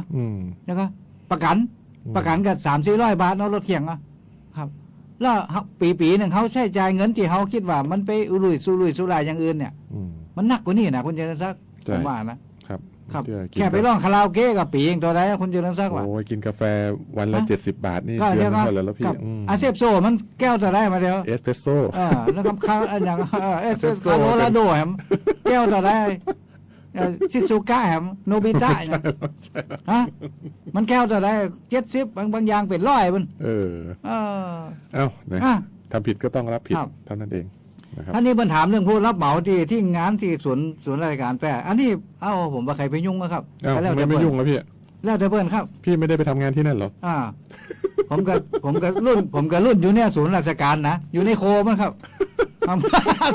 แล้วก็ประกันกับ300-400 บาทเนาะรถเคียงครับแล้วปีนึงเขาใช้จ่ายเงินที่เขาคิดว่ามันไปลุยสุรายอย่างอื่นเนี่ยมันหนักกว่านี้นะคุณเจริญศักดิ์ผมว่านะครับแค่ไปร้องคาราโอเกะกับปีเองตัวใดคุณเจริญศักดิ์ว่าโอ้ยกินกาแฟวันละ70 บาทนี่เดือนเท่าไหร่แล้วพี่อาเซปโซมันแก้วตัวใดมาเดียวเอสเปรสโซ่แล้วก็ข้าวอย่างเอสเปรสโซ่โลลาโดแฮมแก้วตัวใดชิซูก้าแฮมโนบิตะฮะมันแก้วตัวใด70บางอย่างเป็น100มันทำผิดก็ต้องรับผิดเท่านั้นเองอันนี้ปัญหาเรื่องผู้รับเหมาที่งานที่ศูนย์ราชการแปรอันนี้ผมว่าใครไปยุ่งครับแล้วไม่ยุ่งแล้วพี่แล้วแต่เพื่อนครับพี่ไม่ได้ไปทำงานที่นั่นหรอผมก็รุ่นอยู่เนี่ยศูนย์ราชการนะอยู่ในโคมันครับ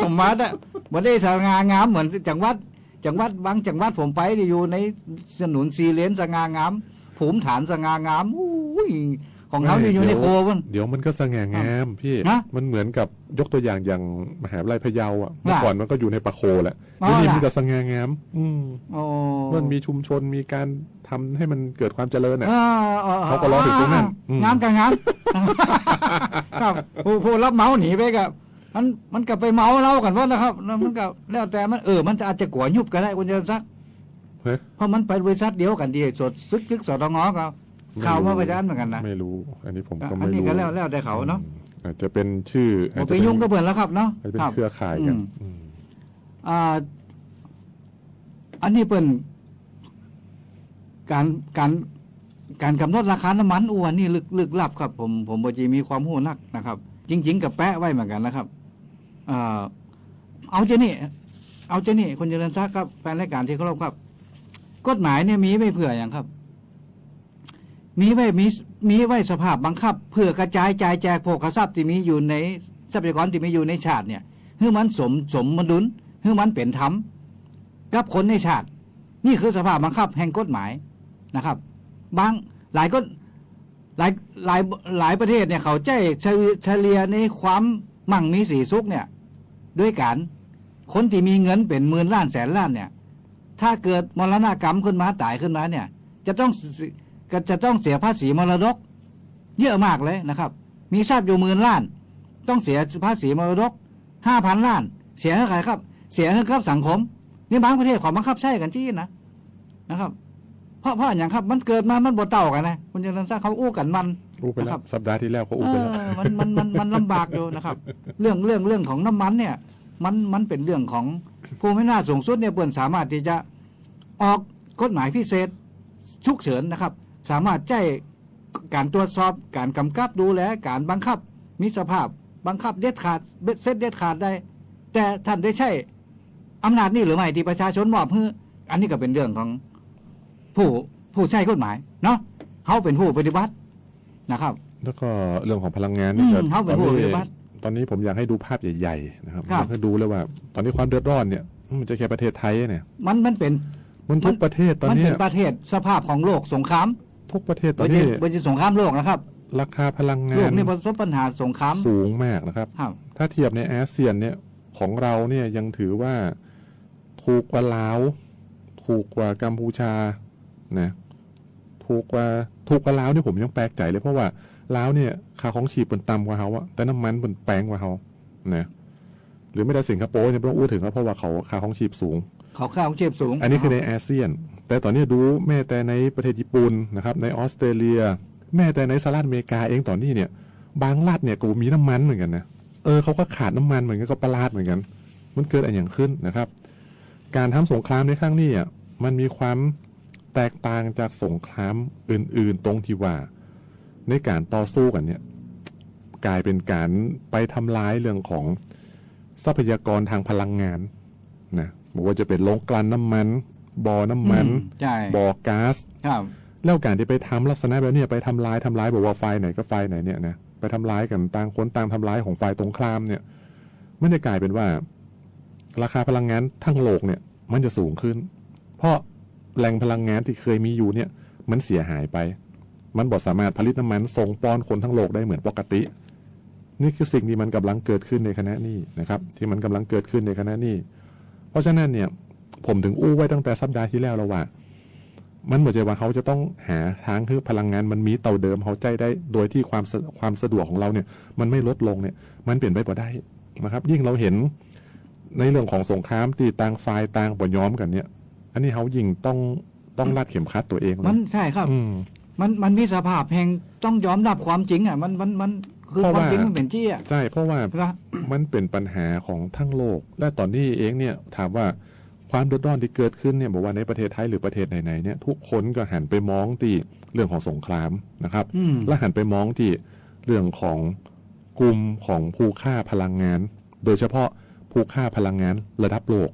สมมาตรบ่ได้สง่างามเหมือนจังหวัดบางจังหวัดผมไปอยู่ในถนน4 เลนสง่างามภูมิฐานสง่างามของเขาอยู่ในโคมันเดี๋ยวมันก็สง่างามพี่มันเหมือนกับยกตัวอย่างมหาวิทยาลัยพะเยาเมื่อก่อนมันก็อยู่ในปะโคแหละที่นี่มันก็สง่างามมันมีชุมชนมีการทำให้มันเกิดความเจริญเขาก็รอถึงตรงนั้นงามกันงามครับผู้รับเหมาหนีไปกับมันก็ไปเมาเรากันว่านะครับมันก็แล้วแต่มันอาจจะกัวยุบก็ได้คุณเจริญศักดิ์เพราะมันไปบริษัทเดียวกันที่ซึกสตงก็ข่าวมาประจานเหมือนกันนะไม่รู้อันนี้ผมก็ไม่รู้อันนี้ก็แล้วแต่เขาเนาะอาจจะเป็นชื่อไปยุ่งก็เปิดแล้วครับเนาะเป็นเครือข่ายกันอันนี้เป็นการกำหนดราคาน้ำมันอันนี้ลึกลับครับผมบ่จีมีความรู้นักนะครับจริงๆกับแปะไว้เหมือนกันนะครับเอาเจนี่คนเจริญศักดิ์ครับแฟนรายการที่เคารพครับกฎหมายเนี่ยมีไม่เผื่ออย่างครับมีไว้สภาพบังคับเพื่อกระจายจ่ายแจกโภคทรัพย์ที่มีอยู่ในทรัพยากรที่มีอยู่ในชาติเนี่ยให้มันสมดุลให้มันเป็นธรรมกับคนในชาตินี่คือสภาพบังคับแห่งกฎหมายนะครับหลายประเทศเนี่ยเขาใจเฉลี่ยในความมั่งมีสีสุขเนี่ยด้วยการคนที่มีเงินเป็นหมื่นล้านแสนล้านเนี่ยถ้าเกิดมรณกรรมขึ้นมาตายขึ้นมาเนี่ยจะต้องเสียภาษีมรดกเยอะมากเลยนะครับมีทรัพย์อยู่10,000 ล้านต้องเสียภาษีมรดก 5,000 ล้านเสียให้ใครครับเสียให้กับสังคมนี่บางประเทศขอบังคับใช้กันที่นะครับเพราะอย่างครับมันเกิดมามันบ่เต่ากันนะคุณเจริญศักดิ์เขาอู้กันมันไปแล้วสัปดาห์ที่แล้วก็อู้ไปแล้วมันลำบากอยู่นะครับเรื่องของน้ำมันเนี่ยมันเป็นเรื่องของผู้ไม่น่าสูงสุดเนี่ยเปิ้นสามารถที่จะออกกฎหมายพิเศษฉุกเฉินนะครับสามารถใช้การตรวจสอบการกำกับดูแลการบังคับมีสภาพบังคับเด็ดขาดเด็ดขาดได้แต่ท่านได้ใช้อำนาจนี่หรือไม่ที่ประชาชนมอบให้อันนี้ก็เป็นเรื่องของผู้ใช้กฎหมายเนาะเขาเป็นผู้ปฏิบัตินะครับแล้วก็เรื่องของพลังงานนี่เขาเป็นผู้ปฏิบัติตอนนี้ผมอยากให้ดูภาพใหญ่ๆนะครับอยากให้ดูเลยว่าตอนนี้ความเดือดร้อนเนี่ยมันจะแค่ประเทศไทยเนี่ยมันเป็นทุกประเทศตอนนี้มันเป็นประเทศสภาพของโลกสงครามทุกประเทศตอนนี้เป็นสงครามโลกนะครับราคาพลังงานโลกนี่ประสบปัญหาสงครามสูงมากนะครับถ้าเทียบในอาเซียนเนี่ย ของเราเนี่ยยังถือว่าถูกกว่าลาวถูกกว่ากัมพูชานะถูกกว่าลาวเนี่ยผมยังแปลกใจเลยเพราะว่าลาวเนี่ยค่าของชีพเป็นต่ำกว่าเขาอะแต่น้ำมันเป็นแพงกว่าเขานะหรือไม่ได้สิงคโปร์เนี่ยไม่ต้องอู้ถึงเพราะว่าเขาค่าของชีพสูง เขาค่าของชีพสูง อันนี้คือในอาเซียนแต่ตอนนี้ดูแม้แต่ในประเทศญี่ปุ่นนะครับในออสเตรเลียแม้แต่ในสหรัฐอเมริกาเองตอนนี้เนี่ยบางรัฐเนี่ยก็มีน้ำมันเหมือนกันนะเขาก็ขาดน้ำมันเหมือนกันก็ประหลาดเหมือนกันมันเกิดอะไรอย่างขึ้นนะครับการทำสงครามในครั้งนี้มันมีความแตกต่างจากสงครามอื่นๆตรงที่ว่าในการต่อสู้กันเนี่ยกลายเป็นการไปทำลายเรื่องของทรัพยากรทางพลังงานนะบอกว่าจะเป็นโรงกลั่นน้ำมันบ่อน้ำมันบ่อก๊าซแล้วการที่ไปทำลักษณะแบบนี้ไปทำลายบอกว่าไฟไหนก็ไฟไหนเนี่ยนะไปทำลายกันต่างคนต่างทำลายของฝ่ายตรงข้ามเนี่ยมันจะกลายเป็นว่าราคาพลังงานทั้งโลกเนี่ยมันจะสูงขึ้นเพราะแหล่งพลังงานที่เคยมีอยู่เนี่ยมันเสียหายไปมันบ่สามารถผลิตน้ำมันส่งป้อนคนทั้งโลกได้เหมือนปกตินี่คือสิ่งที่มันกำลังเกิดขึ้นในขณะนี้นะครับที่มันกำลังเกิดขึ้นในขณะนี้เพราะฉะนั้นเนี่ยผมถึงอู้ไว้ตั้งแต่สัปดาห์ที่แล้วว่ามันเหมือนจะว่าเขาจะต้องหาทางคือพลังงานมันมีเต่าเดิมเขาใจได้โดยที่ความสะดวกของเราเนี่ยมันไม่ลดลงเนี่ยมันเปลี่ยนไปบ่ได้นะครับยิ่งเราเห็นในเรื่องของสงครามที่ต่างฝ่ายต่างบ่ยอมกันเนี่ยอันนี้เขายิ่งต้องรัดเข็มขัดตัวเองมันใช่ครับมันมีสภาพแห่งต้องยอมรับความจริงมันคือความจริงมันเป็นจี้ใช่เพราะว่ามันเป็นปัญหาของทั้งโลกและตอนนี้เองเนี่ยถามว่าความเดือดร้อนที่เกิดขึ้นเนี่ยบอกว่าในประเทศไทยหรือประเทศไหนๆเนี่ยทุกคนก็หันไปมองที่เรื่องของสงครามนะครับและหันไปมองที่เรื่องของกลุ่มของผู้ฆ่าพลังงานโดยเฉพาะผู้ฆ่าพลังงานระดับโลก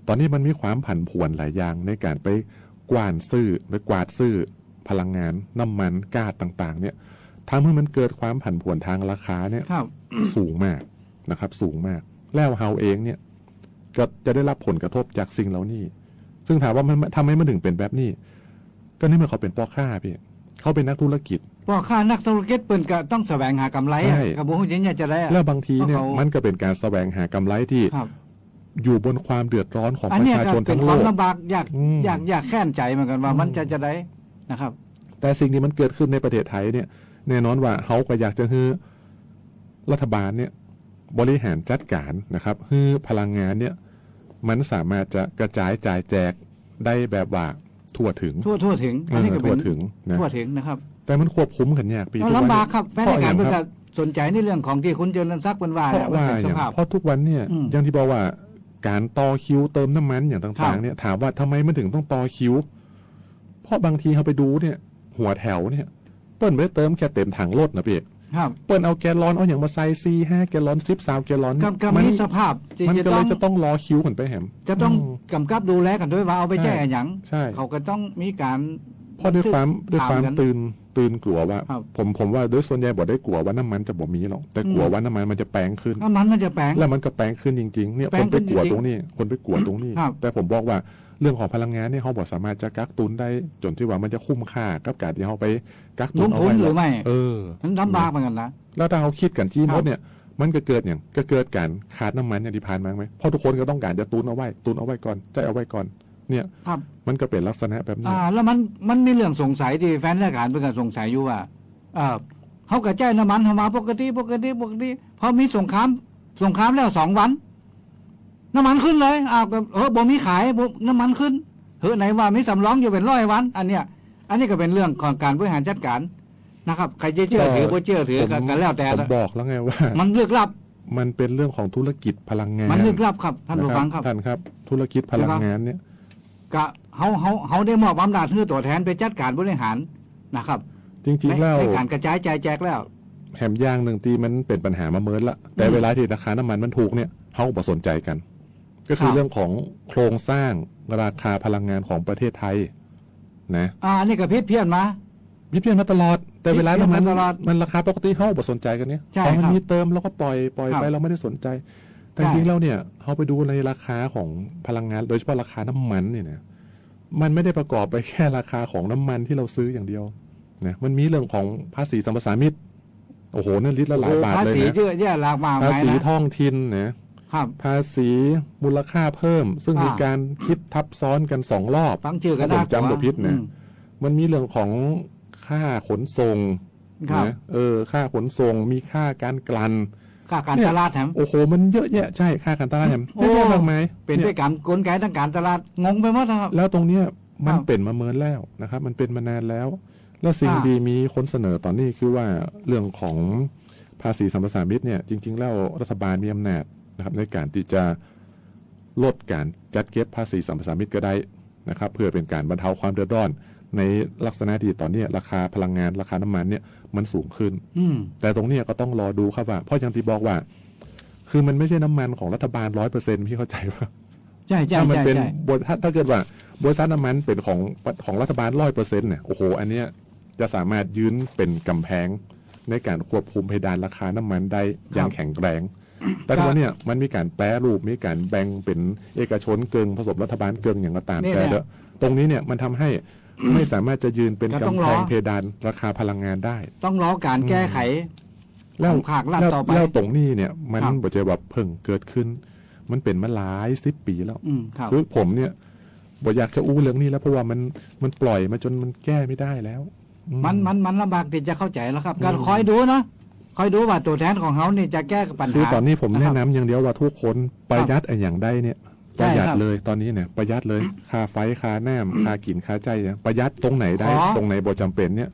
ตอนนี้มันมีความผันผวนหลายอย่างในการไปกวาดซื้อพลังงานน้ำมันก๊าซต่างๆเนี่ยทำให้มันเกิดความผันผวนทางราคาเนี่ย สูงมากนะครับสูงมากแล้วเฮาเองเนี่ยก็จะได้รับผลกระทบจากสิ่งเหล่านี้ซึ่งถามว่ามันทำไมมันถึงเป็นแบบนี้ก็นี่เมื่อเขาเป็นพ่อค้าพี่เขาเป็นนักธุรกิจพ่อค้านักธุรกิจเปิ้นก็ต้องแสวงหากำไรกับบ่ฮู้จังจะได้แล้วบางทีเนี่ยมันก็เป็นการแสวงหากำไรที่อยู่บนความเดือดร้อนของประชาชนทั้งโลกอันนี้ก็เป็นความลำบากอยากแค้นใจเหมือนกันว่ามันจะได้นะครับแต่สิ่งที่มันเกิดขึ้นในประเทศไทยเนี่ยแน่นอนว่าเขาก็อยากจะให้รัฐบาลเนี่ยบริหารจัดการนะครับให้พลังงานเนี่ยมันสามารถจะกระจายจ่ายแจกได้แบบว่าทั่วถึงอันนี้ก็เป็นทั่วถึงนะครับแต่มันควบคุมกันยากปีลำบากครับแฟนการเพื่อสนใจในเรื่องของที่คุณเจริญศักดิ์เป็นว่าเนี่ยเพราะทุกวันเนี่ยอย่างที่บอกว่าการต่อคิวเติมน้ำมันอย่างต่างๆเนี่ยถามว่าทำไมมันถึงต้องต่อคิวเพราะบางทีเขาไปดูเนี่ยหัวแถวเนี่ยเปิ้ลไม่ได้เติมแค่เต็มถังรถนะพี่เปิ้ลเอาแกลลอนเอาอย่างมาใส่4-5 แกลลอน13 แกลลอนมันมีสภาพมันก็เลยจะต้องรอคิวเหมือนไปแหมจะต้องกำกับดูแลกันด้วยว่าเอาไปแจ้อย่างเขาก็ต้องมีการเพราะด้วยความตื่นกลัวว่าผมว่าโดยส่วนใหญ่บอกได้กลัวว่าน้ำมันจะบ่มีหรอกแต่กลัวว่าน้ำมันมันจะแปลงขึ้นน้ำมันจะแปลงแล้วมันก็แปลงขึ้นจริงๆเนี่ยคนไปกลัวตรงนี้แต่ผมบอกว่าเรื่องของพลังงานเนี่ยเขาบอกสามารถจะกักตุนได้จนที่ว่ามันจะคุ้มค่ากับการที่เขาไปกักตุนเอาไว้หรือไม่มันลำบากเหมือนกันนะแล้วถ้าเขาคิดกันที่มดเนี่ยมันก็เกิดการขาดน้ำมันอย่างที่ผ่านมาไหมเพราะทุกคนก็ต้องการจะตุนเอาไว้ก่อนใจเอาไว้ก่อนเนี่ยมันก็เป็นลักษณะแบบนี้แล้วมันมีเรื่องสงสัยที่แฟนรายการเป็นการสงสัยอยู่ว่าเขากระจายน้ำมันเข้ามาปกติพอมีสงครามแล้ว2 วันน้ำมันขึ้นเลยบ่มีขายน้ำมันขึ้นไหนว่ามีสำรองอยู่เป็น100 วันอันนี้ก็เป็นเรื่องของการบริหารจัดการนะครับใครจะเชื่อถือบ่เชื่อถือกันแล้วแต่ผมบอกแล้วไงว่ามันลึกลับมันเป็นเรื่องของธุรกิจพลังงานมันลึกลับครับท่านผู้ฟังครับท่านครับธุรกิจพลังงานเนี่ยก็เขาได้มอบอำนาจให้ตัวแทนไปจัดการบริหารนะครับจริงๆแล้วในการกระจายจ่ายแจกแล้วแหมย่างหนึ่งที่มันเป็นปัญหามาเมินละแต่เวลาที่ราคาน้ำมันมันถูกเนี่ยเขาบ่สนใจกันก็คือเรื่องของโครงสร้างราคาพลังงานของประเทศไทยนะนี่ก็เพี้ยนมาตลอดแต่เวลาน้ำมันราคาปกติเขาบ่สนใจกันเนี่ยพอมันมีเติมแล้วก็ปล่อยไปเราไม่ได้สนใจแต่จริงๆแล้วเนี่ยเขาไปดูในราคาของพลังงานโดยเฉพาะราคาน้ำมันเนี่ยนะมันไม่ได้ประกอบไปแค่ราคาของน้ำมันที่เราซื้ออย่างเดียวนะมันมีเรื่องของภาษีสัมปทานมิตรโอ้โหนั่นลิตรละหลายบาทเลยนะภาษีเยอะแยะหลากหลายภาษีท้องถิ่นนะ ครับ ภาษีมูลค่าเพิ่ม ซึ่งมีการคิดทับซ้อนกัน2 รอบ ฟังชื่อกัน ถ้าผมจำบ่ผิดนะ อืม มันมีเรื่องของค่าขนส่ง ครับ นะค่าขนส่งมีค่าการกลั่น ค่าการตลาดแถม โอ้โหมันเยอะแยะใช่ค่าการตลาดแถม โอ้ เยอะแยะมากมาย เป็นด้วยการกลไกทางการตลาดงงไปหมดนะครับ แล้วตรงเนี้ยมัน ครับ เป็นมาเมินแล้วนะครับ มันเป็นมานานแล้ว แล้วสิ่ง อ่า ดีมีคนเสนอตอนนี้คือว่าเรื่องของภาษีสัมปทานมิตรเนี่ยจริง ๆ แล้วรัฐบาลมีอำนาจนะครับในการที่จะลดการจัดเก็บภาษีสัมปทานมิตรก็ได้นะครับ เพื่อเป็นการบรรเทาความเดือดร้อนในลักษณะที่ตอนนี้ราคาพลังงานราคาน้ำมันเนี่ยมันสูงขึ้น แต่ตรงเนี้ยก็ต้องรอดูครับว่าเพราะอย่างที่บอกว่า คือมันไม่ใช่น้ำมันของรัฐบาล 100%พี่เข้าใจป่ะ ใช่ใช่ ถ้ามัน ใช่ เป็น ใช่ ถ้าเกิดว่าบริษัทน้ำมันเป็นของรัฐบาล 100%เนี่ยโอ้โหอันเนี้ยจะสามารถยืนเป็นกำแพงในการควบคุมเพดานราคาน้ำมันได้อย่างแข็งแรง แต่ตอนเนี้ยมันมีการแปรรูปมีการแบ่งเป็นเอกชนเกินผสมรัฐบาลเกินอย่างก็ตามแต่เด้อตรงนี้เนี่ยมันทำให้ไม่สามารถจะยืนเป็นกำแพงเพดานราคาพลังงานได้ ต้องรอการแก้ไขของภาครัฐต่อไป แล้วตรงนี้เนี่ยมัน ครับ บ่ใช่แบบเพิ่งเกิดขึ้น มันเป็นมาหลาย10 ปีแล้ว ครับ คือผมเนี่ยบ่อยากจะอู้เรื่องนี้แล้วเพราะว่ามันปล่อยมาจนมันแก้ไม่ได้แล้วอื มันลำบากที่จะเข้าใจแล้วครับก็คอยดูเนาะคอยดูว่าตัวแทนของเขานี่จะแก้ปัญ คือ หา ตอนนี้ผม ะ แนะ ครับ นำอย่างเดียวว่าทุกคนประหยัดไอ้อย่างใดเนี่ยป ใช่ ระหยัด ครับ เลยตอนนี้เนี่ยประหยัดเลยค่าไฟค่าน้ำค่ากินค่าใจเนี่ยประหยัดตรงไหนได้ ขอ ตรงไหนบ่จำเป็นเนี่ย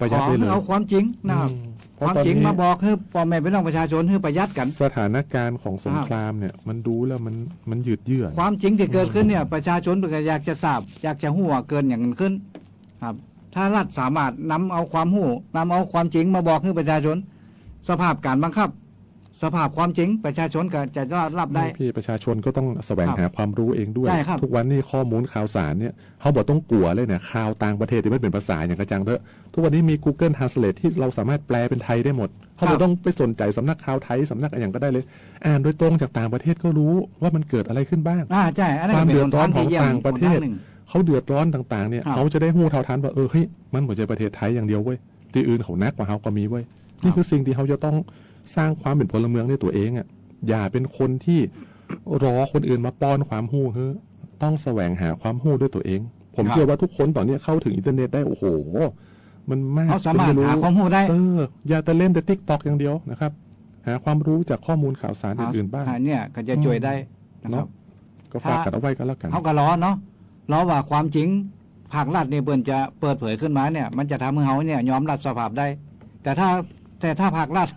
ประห ข ยัด อ ได้เลย เอาความจริงนะครับ เพ ค ราะ วาม ตอน จริง นี้ มาบอกให้พ่อแม่พี่น้องประชาชนให้ประหยัดกัน สถานการณ์ของสงครามเนี่ยมันดูแล้วมันยืดเยื้อ ความจริงที่เกิดขึ้นเนี่ยประชาชนก็อยากจะทราบอยากจะหู้ว่าเกินอย่างนั้นขึ้นครับ ถ้ารัฐสามารถนำเอาความหู้นำเอาความจริงมาบอกให้ประชาชน สภาพการบังคับ สภาพความจริงประชาชนก็จะรับได้ พี่ประชาชนก็ต้องแสวงหาความรู้เองด้วย ใช่ครับ ทุกวันนี้ข้อมูลข่าวสารเนี่ยเขาบอกต้องกลัวเลยเนี่ยข่าวต่างประเทศที่ไม่เป็นภาษาอย่างกระจังเถอะทุกวันนี้มี Google Translate ที่เราสามารถแปลเป็นไทยได้หมดเขาบอกต้องไปสนใจสำนักข่าวไทยสำนักอะไรอย่างก็ได้เลย อ่านโดยตรงจากต่างประเทศก็รู้ว่ามันเกิดอะไรขึ้นบ้าง ใช่อันนั้น ความ ก็ป็ เดือดร้อนของ ที่ยี่ยม ต่างประเทศ หนทางหนึ่ง เขาเดือดร้อนต่างๆเนี่ย ครับ เขาจะได้หู้เท่าทันว่าเฮ้ยมันเหมือนจะประเทศไทยอย่างเดียวเว้ยที่อื่นเขานักกว่าเขาก็มีเว้ยนี่คือสิ่งที่เขาจะต้องสร้างความเป็นพลเมืองในตัวเองอ่ะอย่าเป็นคนที่รอคนอื่นมาป้อนความหู้เฮ้ยต้องแสวงหาความหู้ด้วยตัวเอง ผม ครับ เชื่อว่าทุกคนตอนนี้เข้าถึงอินเทอร์เน็ตได้โอ้โหมันมาก เขาสามารถ จนไ หาความรู้ได้ อย่าแต่เล่นแต่ TikTok อย่างเดียวนะครับหาความรู้จากข้อมูลข่าวสารอื่นๆบ้าง เนี่ยก็จะช่วยได้นะครับ ก็ฝากกันเอาไว้กันแล้วกัน เขาก็รอเนาะรอว่าความจริงภาครัฐเนี่ยเปิ่นจะเปิดเผยขึ้นมาเนี่ย มันจะทำให้เขาเนี่ยยอมรับสภาพได้ แต่ถ้าภาครัฐ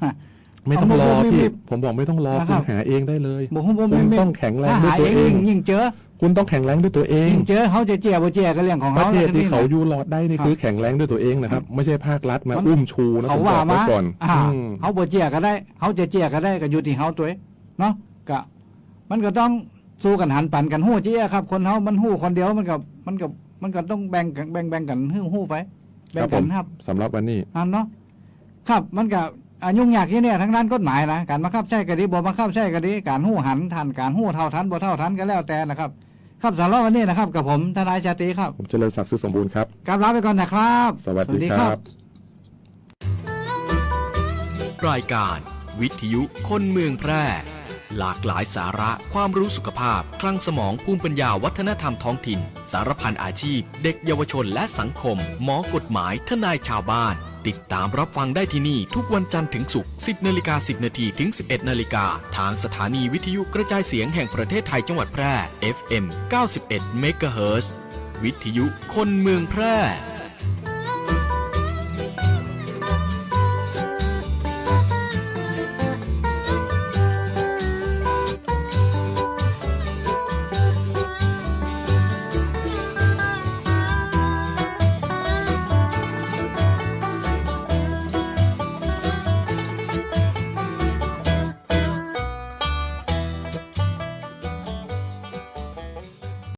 ไม่ต้องรอ เอา พี่ รีบ ผมบอกไม่ต้องรอ นะค คุ รั ณ บ หาเองได้เลย บอกผม คุณ ไม่ ต้องแข็งแรง ถ้า ด้วย หา ตั เอ ว ง เอง ยิ่งเจอ คุณต้องแข็งแรงด้วยตัวเอง ยิ่งเจอเขาจะเจียบ่เจียก็เรื่องของ ป เขา ระเทศที่ แหละ เขาอยู่รอดได้นี่ ครับ คือแข็งแรงด้วยตัวเองนะครับ ไม่ใช่ภาครัฐมา มัน อุ้มชูนะ เขา ผมบ ว่า อกไว้ มา ก่อนอืม เขาบ่เจียก็ได้เขาจะเจียก็ได้ก็อยู่ที่เขาตัวเองเนาะก็มันก็ต้องสู้กันหันปันกันหู้เจียครับ คนเขามันหู้คนเดียวมันก็ต้องแบ่งกันหู้ไปแบ่งกันครับ สำหรับวันนี้ เนาะครับมันก็ยุ่งยากที่เนี่ยทั้งด้านกฎหมายนะการบังคับใช้ก็ดีบ่บังคับใช้ก็ดีการหู้หันทันการหู้เท่าทันบ่เท่าทันก็แล้วแต่นะครับครับสำหรับวันนี้นะครับกับผมทนายชาตรีครับ ผมเจริญศักดิ์สุขสมบูรณ์ครับ กราบลาไปก่อนนะครับ สวัสดีครับ รายการวิทยุคนเมืองแพร่ หลากหลายสาระความรู้สุขภาพคลังสมองภูมิปัญญาวัฒนธรรมท้องถิ่น สารพันอาชีพ เด็กเยาวชนและสังคม หมอกฎหมายทนายชาวบ้าน ติดตามรับฟังได้ที่นี่ทุกวันจันทร์ถึงศุกร์ 10:10 นถึง 11:00 นทางสถานีวิทยุกระจายเสียงแห่งประเทศไทยจังหวัดแพร่ FM 91 เมกะเฮิรตซ์ วิทยุคนเมืองแพร่